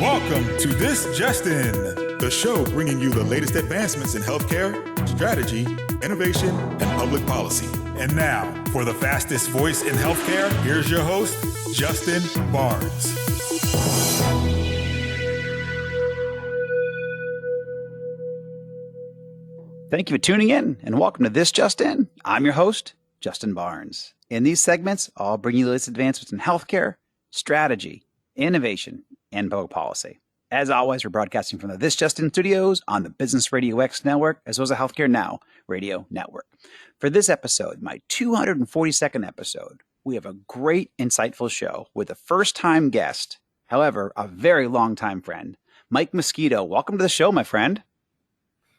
Welcome to This Just In, the show bringing you the latest advancements in healthcare, strategy, innovation, and public policy. And now, for the fastest voice in healthcare, here's your host, Justin Barnes. Thank you for tuning in, and welcome to This Just In. I'm your host, Justin Barnes. In these segments, I'll bring you the latest advancements in healthcare, strategy, innovation, and public policy. As always, we're broadcasting from the This Just In studios on the Business Radio X network, as well as the Healthcare Now radio network. For this episode, my 242nd episode, we have a great, insightful show with a first-time guest, however, a very long-time friend, Mike Mosquito. Welcome to the show, my friend.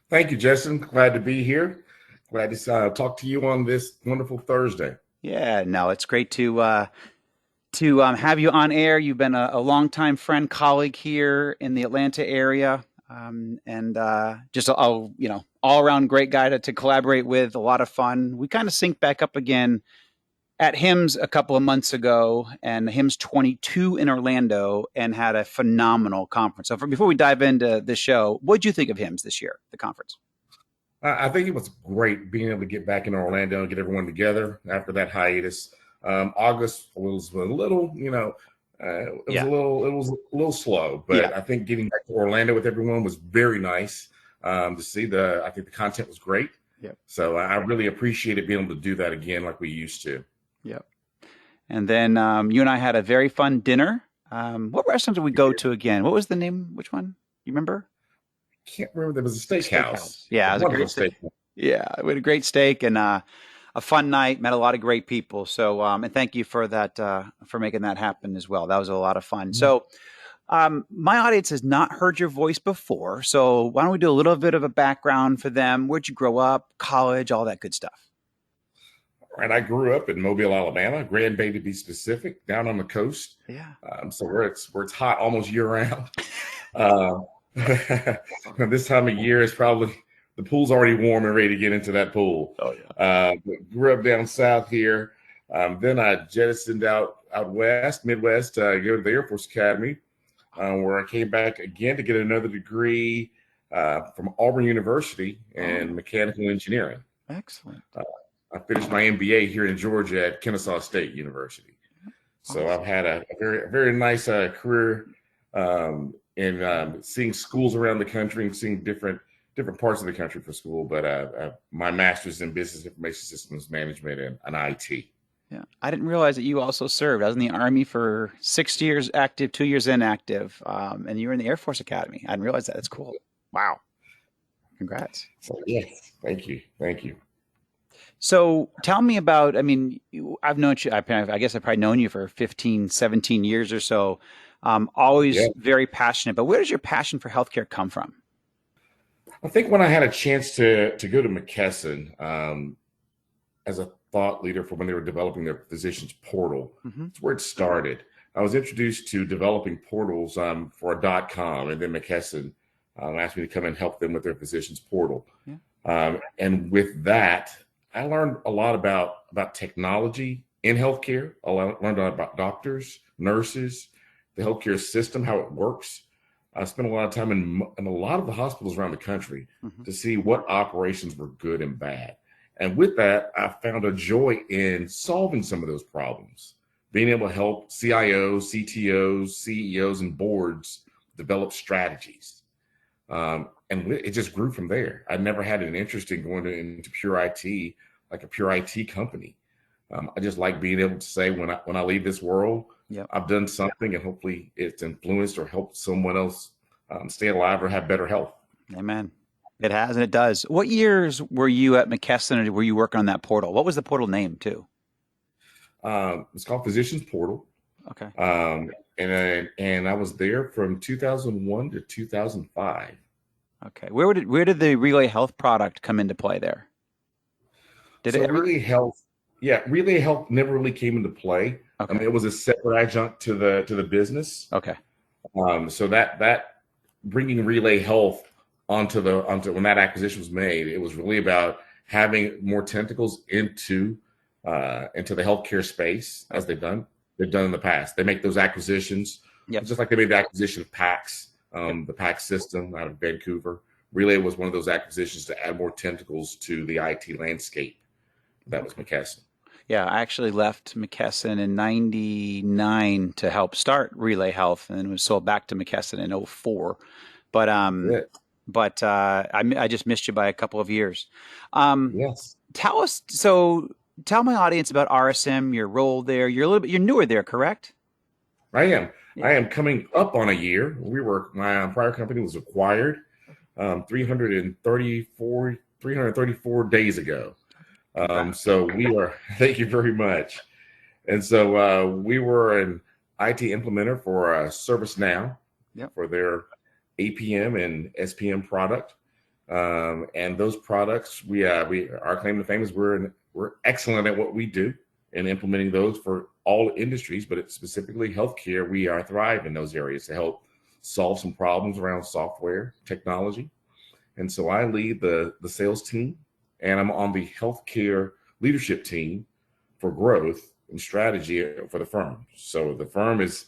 Thank you, Justin. Glad to be here. Glad to talk to you on this wonderful Thursday. Yeah, no, it's great to have you on air. You've been a longtime friend, colleague here in the Atlanta area, and just all around great guy to collaborate with. A lot of fun. We kind of synced back up again at HIMSS a couple of months ago, and HIMSS 22 in Orlando, and had a phenomenal conference. So before we dive into the show, what did you think of HIMSS this year, the conference? I think it was great being able to get back in Orlando and get everyone together after that hiatus. August was a little, it was a little slow, but I think getting back to Orlando with everyone was very nice to see. I think the content was great. Yep. So I really appreciated being able to do that again like we used to. Yep. And then you and I had a very fun dinner. What restaurant did we go to again? What was the name? Which one? You remember? I can't remember. There was a steakhouse. Yeah, it was a great steak. Yeah, we had a great steak and a fun night. Met a lot of great people. So, and thank you for that, for making that happen as well. That was a lot of fun. Mm-hmm. So, my audience has not heard your voice before. So, why don't we do a little bit of a background for them? Where'd you grow up? College? All that good stuff. All right, I grew up in Mobile, Alabama, Grand Bay to be specific, down on the coast. Yeah. So where it's hot almost year round. This time of year is probably the pool's already warm and ready to get into that pool. Oh yeah. But grew up down south here. Then I jettisoned out west, Midwest, go to the Air Force Academy, where I came back again to get another degree from Auburn University in mechanical engineering. Excellent. I finished my MBA here in Georgia at Kennesaw State University. So I've had a very nice career in seeing schools around the country and seeing different parts of the country for school. But my master's in business information systems management and IT. Yeah, I didn't realize that you also served. I was in the Army for 6 years active, 2 years inactive, and you were in the Air Force Academy. I didn't realize that. That's cool. Wow. Congrats. So yes, thank you. So tell me about, I've known you, I guess I've probably known you for 15, 17 years or so. Always very passionate, but where does your passion for healthcare come from? I think when I had a chance to go to McKesson as a thought leader for when they were developing their physicians portal, that's where it started. I was introduced to developing portals for a .com, and then McKesson asked me to come and help them with their physicians portal. Yeah. And with that, I learned a lot about technology in healthcare. I learned about doctors, nurses, the healthcare system, how it works. I spent a lot of time in a lot of the hospitals around the country to see what operations were good and bad. And with that, I found a joy in solving some of those problems, being able to help CIOs, CTOs, CEOs, and boards develop strategies. And it just grew from there. I never had an interest in going into pure IT, like a pure IT company. I just like being able to say when I leave this world, I've done something and hopefully it's influenced or helped someone else stay alive or have better health. Amen. It has and it does. What years were you at McKesson or were you working on that portal? What was the portal name too? It's called Physicians Portal. Okay. And I was there from 2001 to 2005. Okay. Where did the Relay Health product come into play there? Relay Health? Yeah, Relay Health never really came into play. Okay. It was a separate adjunct to the business. Okay. So that bringing Relay Health onto when that acquisition was made, it was really about having more tentacles into the healthcare space as they've done in the past. They make those acquisitions Yep. Just like they made the acquisition of PAX, the PAX system out of Vancouver. Relay was one of those acquisitions to add more tentacles to the IT landscape. That was McKesson. Yeah, I actually left McKesson in '99 to help start Relay Health, and was sold back to McKesson in '04. But I just missed you by a couple of years. Yes. Tell my audience about RSM, your role there. You're newer there, correct? I am. Yeah. I am coming up on a year. My prior company was acquired 334 days ago. So we are, thank you very much. And so we were an IT implementer for ServiceNow for their APM and SPM product. And those products, our claim to fame is we're excellent at what we do and implementing those for all industries, but it's specifically healthcare. We are thrive in those areas to help solve some problems around software technology. And so I lead the sales team, and I'm on the healthcare leadership team for growth and strategy for the firm. So the firm is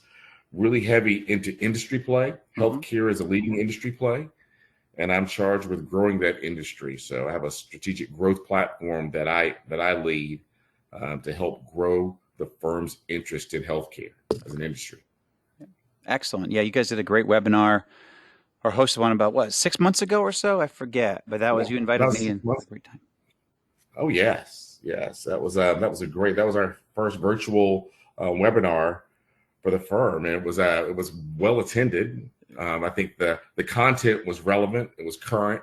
really heavy into industry play. Healthcare is a leading industry play, and I'm charged with growing that industry. So I have a strategic growth platform that I lead to help grow the firm's interest in healthcare as an industry. Excellent. Yeah, you guys did a great webinar or hosted one about 6 months ago or so? I forget, but that was you invited me in. Great time. Oh yes. That was our first virtual webinar for the firm, and it was well attended. I think the content was relevant, it was current,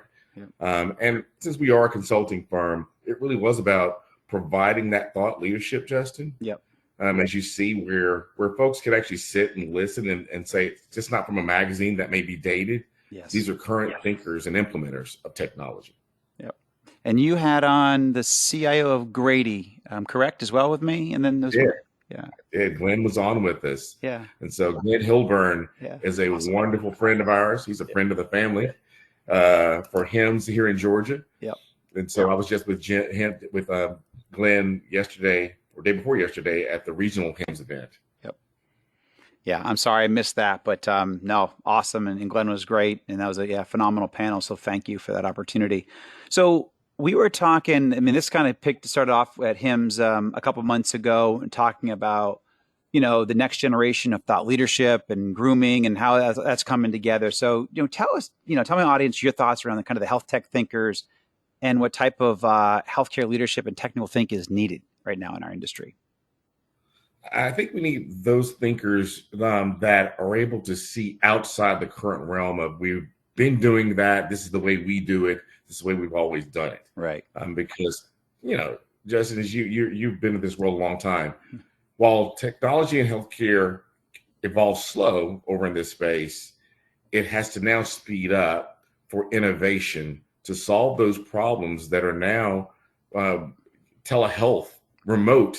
and since we are a consulting firm, it really was about providing that thought leadership, Justin. Yep. As you see, where folks can actually sit and listen and say, it's just not from a magazine that may be dated. Yes. These are current thinkers and implementers of technology. Yep. And you had on the CIO of Grady, correct, as well with me? And then those Yeah, Glenn was on with us. Yeah. And so Glenn Hilburn is a wonderful friend of ours. He's a friend of the family for HIMSS here in Georgia. Yep. And so I was just with Glenn yesterday or day before yesterday at the regional HIMSS event. Yep. Yeah, I'm sorry I missed that, but no, awesome. And Glenn was great. And that was a phenomenal panel. So thank you for that opportunity. So we were talking, this kind of started off at HIMSS a couple months ago and talking about, the next generation of thought leadership and grooming and how that's coming together. So, tell my audience your thoughts around the health tech thinkers and what type of healthcare leadership and technical think is needed right now in our industry. I think we need those thinkers that are able to see outside the current realm of we've been doing that. This is the way we do it. This is the way we've always done it. Right. Because, Justin, as you've been in this world a long time, while technology and healthcare evolves slow over in this space, it has to now speed up for innovation to solve those problems that are now telehealth, remote.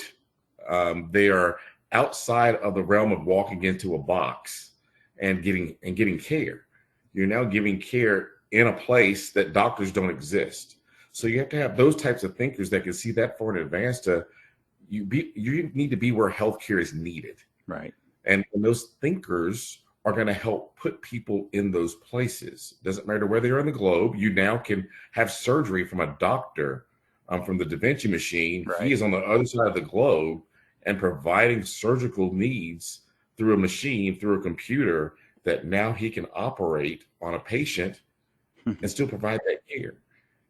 They are outside of the realm of walking into a box and getting care. You're now giving care in a place that doctors don't exist. So you have to have those types of thinkers that can see that far in advance you need to be where healthcare is needed. Right. And those thinkers are going to help put people in those places. Doesn't matter where they are in the globe. You now can have surgery from a doctor from the Da Vinci machine. Right. He is on the other side of the globe and providing surgical needs through a machine, through a computer that now he can operate on a patient and still provide that care.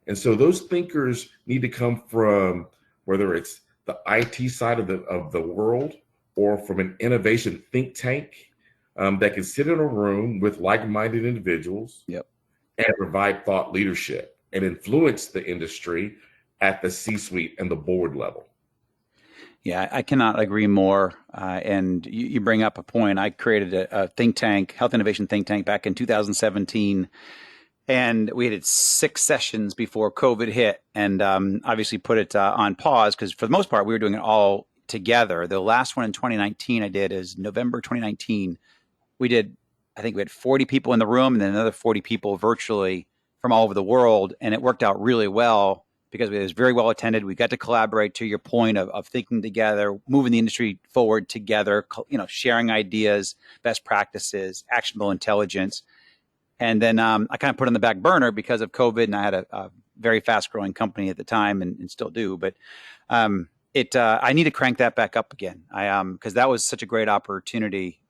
And so those thinkers need to come from whether it's the IT side of the world or from an innovation think tank that can sit in a room with like-minded individuals and provide thought leadership and influence the industry at the C-suite and the board level. Yeah, I cannot agree more. And you bring up a point. I created a think tank, health innovation think tank back in 2017. And we had 6 sessions before COVID hit and obviously put it on pause because for the most part, we were doing it all together. The last one in 2019 I did is November 2019. I think we had 40 people in the room and then another 40 people virtually from all over the world. And it worked out really well. because it was very well attended. We got to collaborate, to your point of thinking together, moving the industry forward together, sharing ideas, best practices, actionable intelligence. And then I kind of put it on the back burner because of COVID, and I had a very fast growing company at the time and still do. But I need to crank that back up again. Because that was such a great opportunity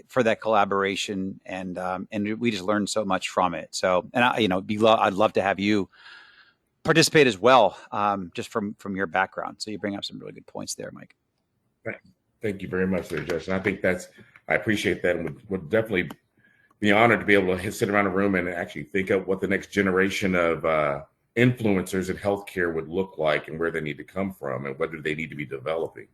for that collaboration, and we just learned so much from it. So, and I'd love to have you participate as well, just from your background. So you bring up some really good points there, Mike. Thank you very much there, Justin. I think I appreciate that, and would definitely be honored to be able to sit around a room and actually think of what the next generation of influencers in healthcare would look like and where they need to come from and whether they need to be developing.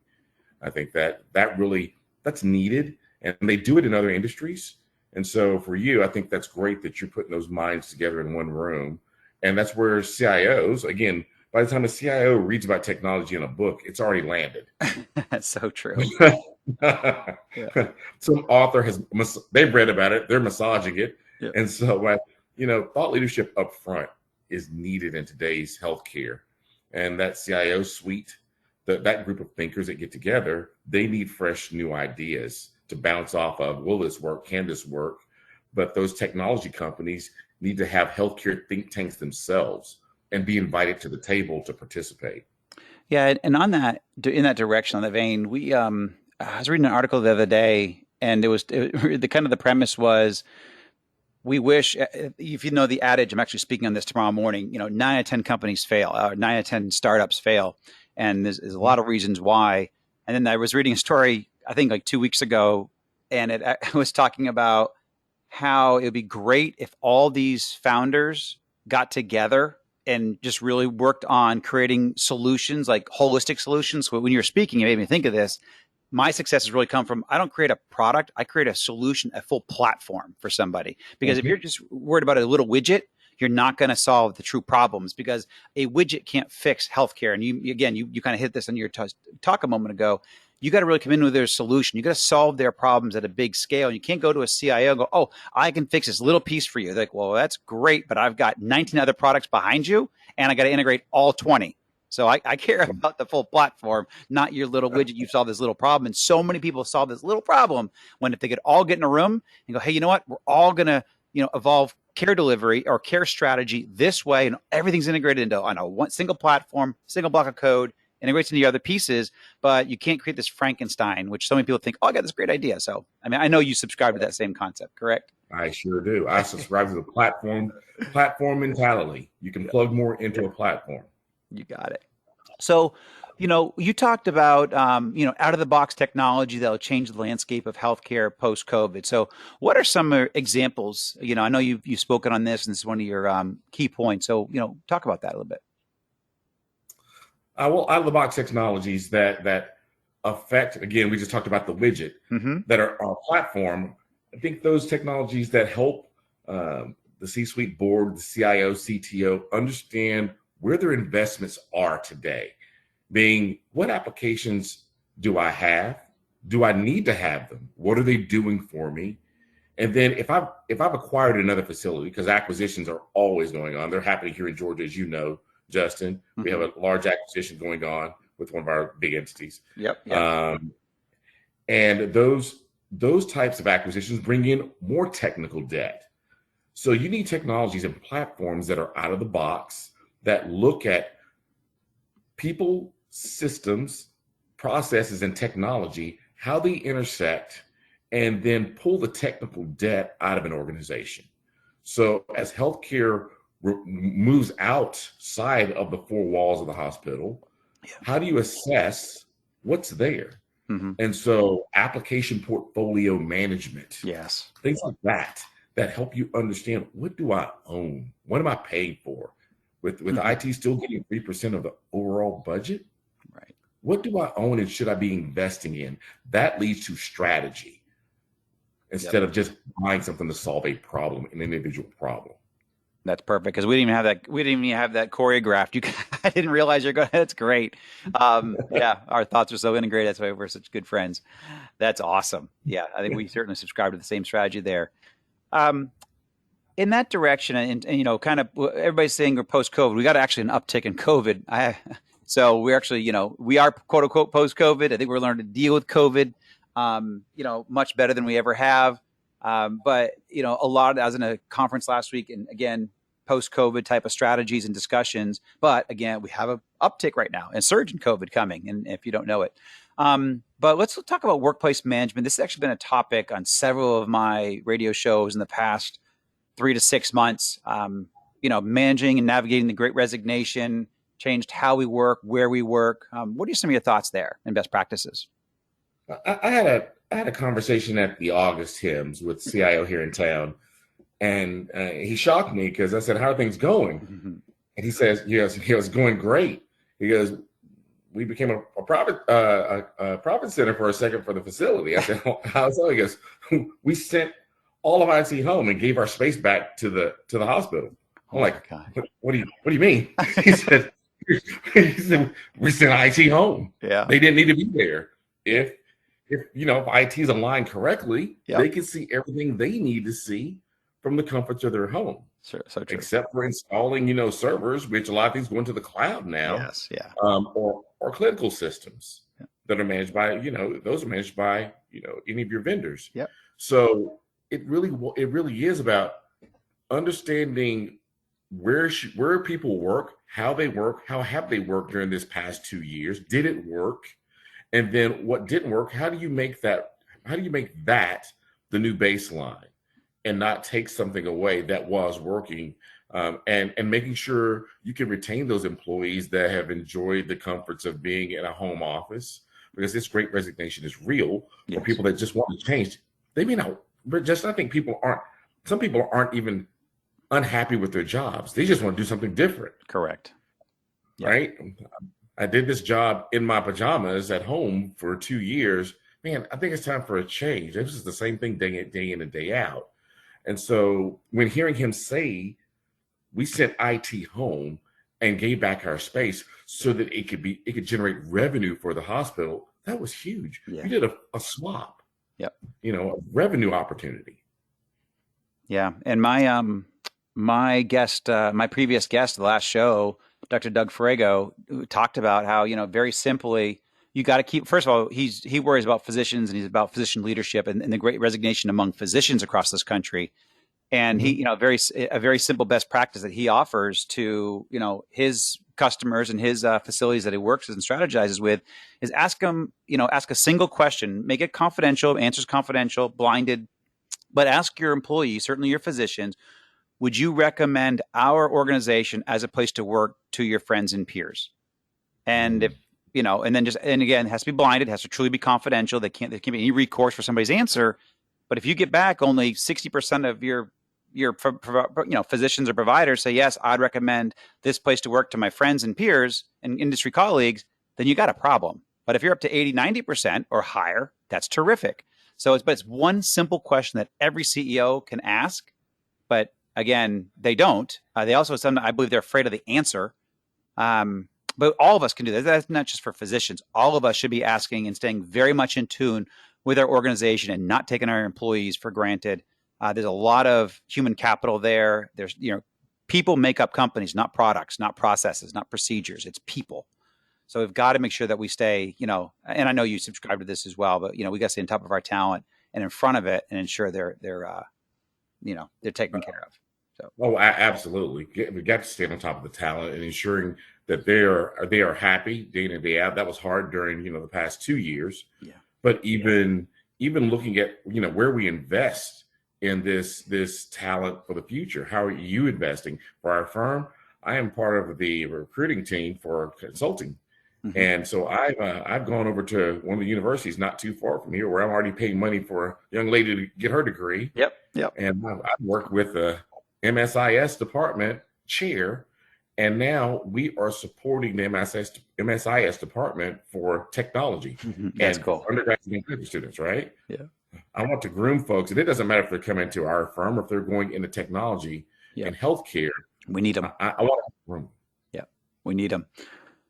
I think that's needed, and they do it in other industries. And so for you, I think that's great that you're putting those minds together in one room. And that's where CIOs, again, by the time a CIO reads about technology in a book, it's already landed. That's so true. Yeah. Some author they've read about it, they're massaging it. Yeah. And so, thought leadership up front is needed in today's healthcare. And that CIO suite, that group of thinkers that get together, they need fresh new ideas to bounce off of. Will this work? Can this work? But those technology companies need to have healthcare think tanks themselves and be invited to the table to participate. Yeah, and in that direction, on that vein, I was reading an article the other day, and the premise was, we wish, if you know the adage, I'm actually speaking on this tomorrow morning, 9 out of 10 companies fail, 9 out of 10 startups fail. And there's a lot of reasons why. And then I was reading a story, I think like 2 weeks ago, and it was talking about how it would be great if all these founders got together and just really worked on creating solutions, like holistic solutions. So when you were speaking, it made me think of this. My success has really come from, I don't create a product, I create a solution, a full platform for somebody. Because if you're just worried about a little widget, you're not going to solve the true problems, because a widget can't fix healthcare. And you kind of hit this on your talk a moment ago. You got to really come in with their solution. You got to solve their problems at a big scale. And you can't go to a CIO and go, oh, I can fix this little piece for you. They're like, well, that's great, but I've got 19 other products behind you, and I got to integrate all 20. So I care about the full platform, not your little widget. You solve this little problem. And so many people solve this little problem when if they could all get in a room and go, hey, you know what? We're all going to, evolve care delivery or care strategy this way. And everything's integrated into on a one single platform, single block of code, integrates into the other pieces, but you can't create this Frankenstein, which so many people think, oh, I got this great idea. So, I know you subscribe to that same concept, correct? I sure do. I subscribe to the platform mentality. You can plug more into a platform. You got it. So, you talked about, out of the box technology that'll change the landscape of healthcare post COVID. So what are some examples? I know you've spoken on this, and this is one of your key points. So, talk about that a little bit. Well, out of the box technologies that affect, again, we just talked about the widget that are our platform. I think those technologies that help the C-suite board, the CIO, CTO understand where their investments are today, being what applications do I have? Do I need to have them? What are they doing for me? And then if I've acquired another facility, because acquisitions are always going on, they're happening here in Georgia, as you know, Justin. We have a large acquisition going on with one of our big entities. Yep. And those types of acquisitions bring in more technical debt. So you need technologies and platforms that are out of the box, that look at people, systems, processes, and technology, how they intersect, and then pull the technical debt out of an organization. So as healthcare moves outside of the four walls of the hospital, how do you assess what's there? And so application portfolio management, yes, things like that help you understand, what do I own? What am I paying for? With IT still getting 3% of the overall budget, right? What do I own and should I be investing in? That leads to strategy instead of just buying something to solve a problem, an individual problem. That's perfect, because we didn't even have that. We didn't even have that choreographed. I didn't realize you're going. That's great. Our thoughts are so integrated. That's why we're such good friends. That's awesome. Yeah, I think we certainly subscribe to the same strategy there. in that direction, and kind of everybody's saying we're post-COVID. We got actually an uptick in COVID. So we're actually, we are quote unquote post-COVID. I think we're learning to deal with COVID, much better than we ever have. But a lot. I was in a conference last week, and again, post-COVID type of strategies and discussions. But again, we have an uptick right now, and surge in COVID coming, and if you don't know it. But let's talk about workplace management. This has actually been a topic on several of my radio shows in the past 3 to 6 months. Managing and navigating the Great Resignation changed how we work, where we work. What are some of your thoughts there and best practices? I had a conversation at the August Hymns with CIO here in town, and he shocked me because I said, "How are things going?" Mm-hmm. And he says, "Yes, it was going great." He goes, "We became a profit center for a second for the facility." I said, "How so?" He goes, "We sent all of IT home and gave our space back to the hospital." I'm like, what do you mean? He said, "We sent IT home. Yeah, they didn't need to be there. If IT is aligned correctly, they can see everything they need to see from the comforts of their home." Sure, so true. Except for installing, servers, which a lot of things go into the cloud now. Yes, yeah. Or clinical systems that are managed by, those are managed by, any of your vendors. Yep. So it really is about understanding where people work, how have they worked during this past 2 years? Did it work? And then what didn't work? How do you make that the new baseline and not take something away that was working? And making sure you can retain those employees that have enjoyed the comforts of being in a home office, because this Great Resignation is real for people that just want to change. They may not, but I think some people aren't even unhappy with their jobs. They just want to do something different. Correct. Yep. Right? I did this job in my pajamas at home for 2 years. Man, I think it's time for a change. This is the same thing day in and day out. And so when hearing him say, we sent IT home and gave back our space so that it could generate revenue for the hospital, that was huge. Yeah. We did a swap. Yep. A revenue opportunity. Yeah. And my previous guest, the last show, Dr. Doug Ferrago, talked about how, very simply, you got to keep, first of all, he worries about physicians and he's about physician leadership and the Great Resignation among physicians across this country. And he, a very simple best practice that he offers to, his customers and his facilities that he works with and strategizes with is ask a single question, make it confidential, answers confidential, blinded, but ask your employees, certainly your physicians, would you recommend our organization as a place to work to your friends and peers? And if, and again, it has to be blinded, it has to truly be confidential. There can't be any recourse for somebody's answer. But if you get back only 60% of your physicians or providers say, yes, I'd recommend this place to work to my friends and peers and industry colleagues, then you got a problem. But if you're up to 80, 90% or higher, that's terrific. So it's one simple question that every CEO can ask, but again, they don't. They also, I believe they're afraid of the answer. But all of us can do that. That's not just for physicians. All of us should be asking and staying very much in tune with our organization and not taking our employees for granted. There's a lot of human capital there. There's, people make up companies, not products, not processes, not procedures. It's people. So we've got to make sure that we stay, and I know you subscribe to this as well, but, we got to stay on top of our talent and in front of it and ensure they're taken care of. So. Oh, absolutely. We got to stay on top of the talent and ensuring that they are happy day in and day out. That was hard during, the past 2 years. Yeah. But even looking at, where we invest in this talent for the future, how are you investing? For our firm, I am part of the recruiting team for consulting. Mm-hmm. And so I've gone over to one of the universities not too far from here where I'm already paying money for a young lady to get her degree. Yep. And I've worked with the MSIS department chair, and now we are supporting the MSIS department for technology. Mm-hmm. That's and cool. Undergraduate and graduate students, right? Yeah. I want to groom folks, and it doesn't matter if they're coming to our firm or if they're going into technology and healthcare. We need them. I want to groom. Yeah, we need them.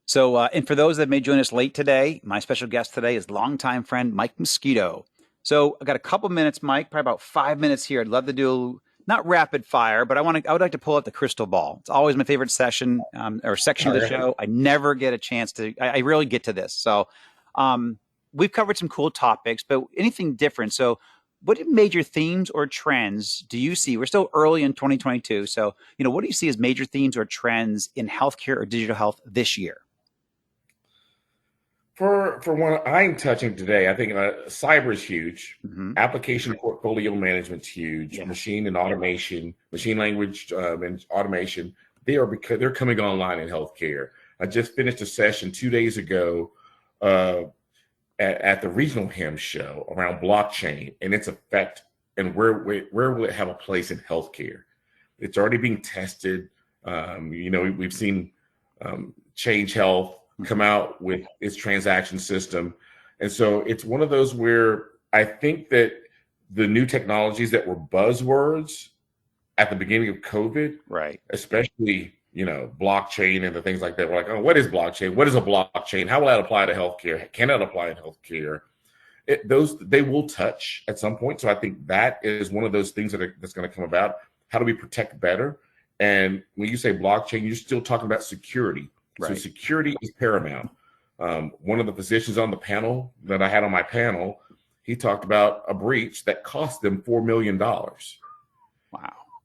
So, and for those that may join us late today, my special guest today is longtime friend Mike Mosquito. So I got a couple minutes, Mike, probably about 5 minutes here. I'd love to do not rapid fire, but I would like to pull out the crystal ball. It's always my favorite session or section of the show. I never get a chance to. I rarely get to this. So we've covered some cool topics, but anything different. So what major themes or trends do you see? We're still early in 2022. So, what do you see as major themes or trends in healthcare or digital health this year? For what I'm touching today, I think cyber is huge. Application portfolio management's huge. Yeah. Machine and automation, machine language and automation, they're coming online in healthcare. I just finished a session 2 days ago at the regional HIM show around blockchain and its effect and where will it have a place in healthcare. It's already being tested. We've seen Change Health come out with its transaction system. And so it's one of those where I think that the new technologies that were buzzwords at the beginning of COVID, right, especially, blockchain and the things like that, we're like, oh, what is blockchain? What is a blockchain? How will that apply to healthcare? Can that apply in healthcare? They will touch at some point. So I think that is one of those things that's going to come about. How do we protect better? And when you say blockchain, you're still talking about security. Right. So security is paramount. One of the physicians on the panel that I had on my panel, he talked about a breach that cost them $4 million. Wow.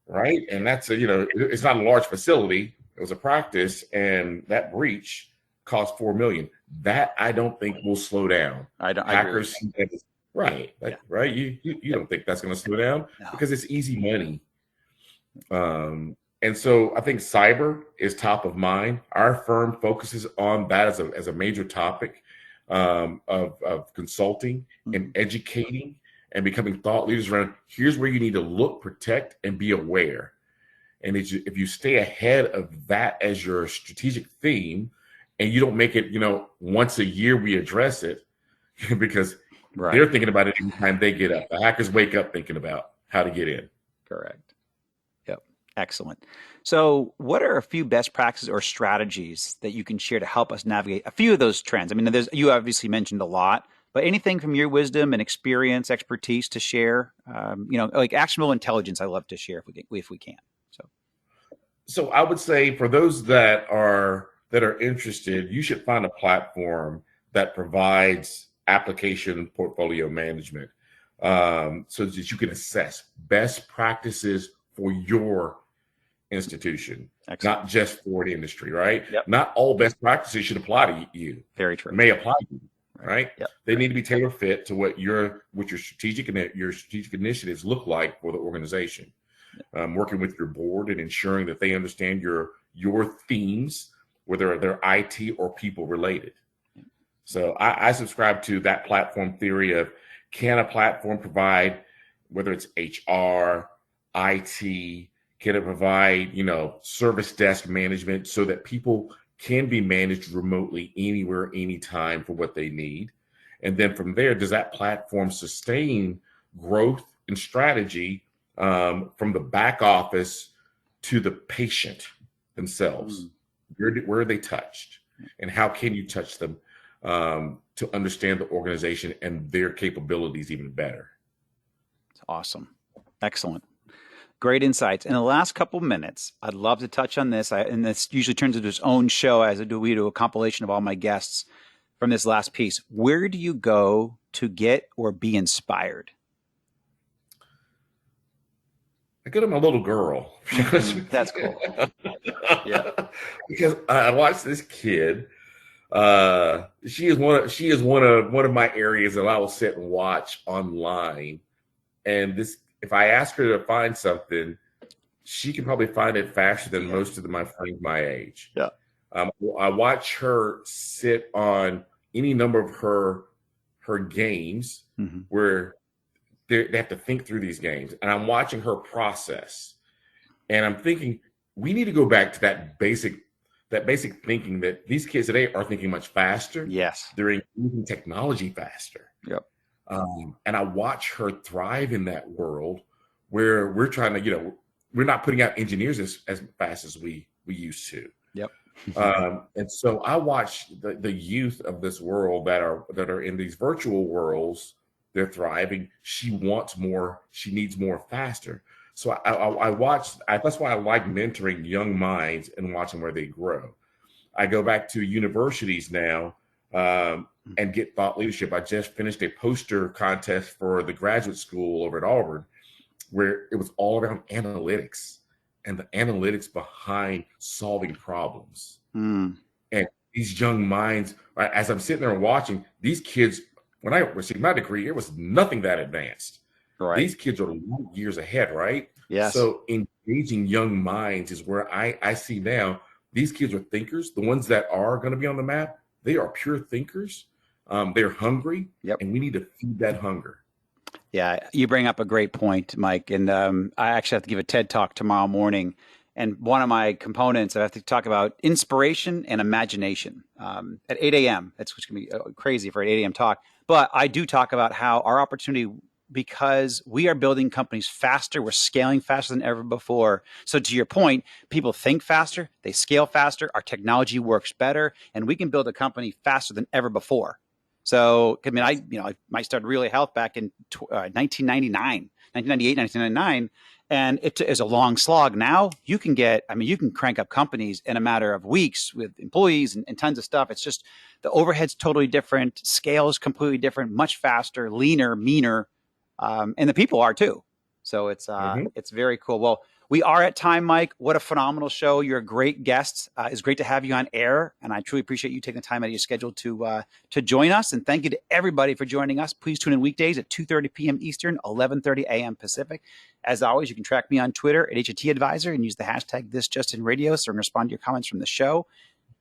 Right. And that's it's not a large facility. It was a practice, and that breach cost $4 million. That I don't think will slow down. Hackers, right. Yeah. Right. You don't think that's going to slow down? No. Because it's easy money. And so I think cyber is top of mind. Our firm focuses on that as a major topic of consulting and educating and becoming thought leaders around here's where you need to look, protect, and be aware. And if you stay ahead of that as your strategic theme and you don't make it, once a year we address it because they're thinking about it every time they get up. The hackers wake up thinking about how to get in. Correct. Excellent. So what are a few best practices or strategies that you can share to help us navigate a few of those trends? I mean, you obviously mentioned a lot, but anything from your wisdom and experience, expertise to share, like actionable intelligence, I love to share if we can. So I would say for those that are interested, you should find a platform that provides application portfolio management so that you can assess best practices for your institution. Excellent. Not just for the industry, right? Yep. Not all best practices should apply to you. Very true. May apply to you, right? Yep. They need to be tailor fit to what your strategic initiatives look like for the organization. Working with your board and ensuring that they understand your themes, whether they're IT or people related. So I subscribe to that platform theory of can a platform provide, whether it's HR, IT, can it provide, service desk management so that people can be managed remotely anywhere, anytime for what they need? And then from there, does that platform sustain growth and strategy from the back office to the patient themselves? Where are they touched? And how can you touch them to understand the organization and their capabilities even better? It's awesome. Excellent. Great insights. In the last couple minutes, I'd love to touch on this. And this usually turns into its own show as we do a compilation of all my guests from this last piece. Where do you go to get or be inspired? I go to my little girl. That's cool. Yeah. Because I watched this kid. She is one of my areas that I will sit and watch online. And if I ask her to find something, she can probably find it faster than most of my friends my age. Yeah. I watch her sit on any number of her games where they have to think through these games, and I'm watching her process, and I'm thinking we need to go back to that basic thinking that these kids today are thinking much faster. Yes, they're using technology faster. Yep. And I watch her thrive in that world where we're trying to, we're not putting out engineers as fast as we used to. Yep. And so I watch the youth of this world that are in these virtual worlds. They're thriving. She wants more. She needs more faster. So I watch. That's why I like mentoring young minds and watching where they grow. I go back to universities now and get thought leadership. I just finished a poster contest for the graduate school over at Auburn, where it was all around analytics and the analytics behind solving problems. And these young minds, as I'm sitting there and watching, these kids, when I received my degree, it was nothing that advanced. Right. These kids are years ahead, right? Yes. So engaging young minds is where I see now. These kids are thinkers. The ones that are going to be on the map, they are pure thinkers. They're hungry, and we need to feed that hunger. Yeah, you bring up a great point, Mike. And I actually have to give a TED Talk tomorrow morning. And one of my components, I have to talk about inspiration and imagination at 8 a.m. That's what's going to be crazy for an 8 a.m. talk. But I do talk about how our opportunity, because we are building companies faster, we're scaling faster than ever before. So to your point, people think faster, they scale faster, our technology works better, and we can build a company faster than ever before. So, I mean, I might start Relay Health back in 1998, 1999, and it is a long slog. Now you can crank up companies in a matter of weeks with employees and tons of stuff. It's just the overhead's totally different, scale is completely different, much faster, leaner, meaner. And the people are too. So it's very cool. Well, we are at time, Mike. What a phenomenal show. You're a great guest. It's great to have you on air. And I truly appreciate you taking the time out of your schedule to join us. And thank you to everybody for joining us. Please tune in weekdays at 2:30 p.m. Eastern, 11:30 a.m. Pacific. As always, you can track me on Twitter at HAT Advisor and use the hashtag ThisJustinRadio so I can respond to your comments from the show.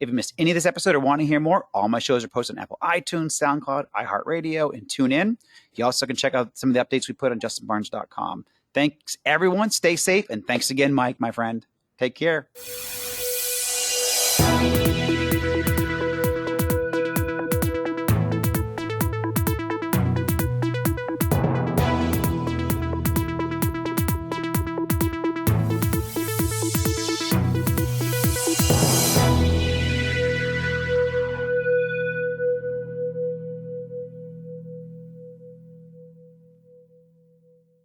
If you missed any of this episode or want to hear more, all my shows are posted on Apple iTunes, SoundCloud, iHeartRadio, and TuneIn. You also can check out some of the updates we put on justinbarnes.com. Thanks, everyone. Stay safe. And thanks again, Mike, my friend. Take care.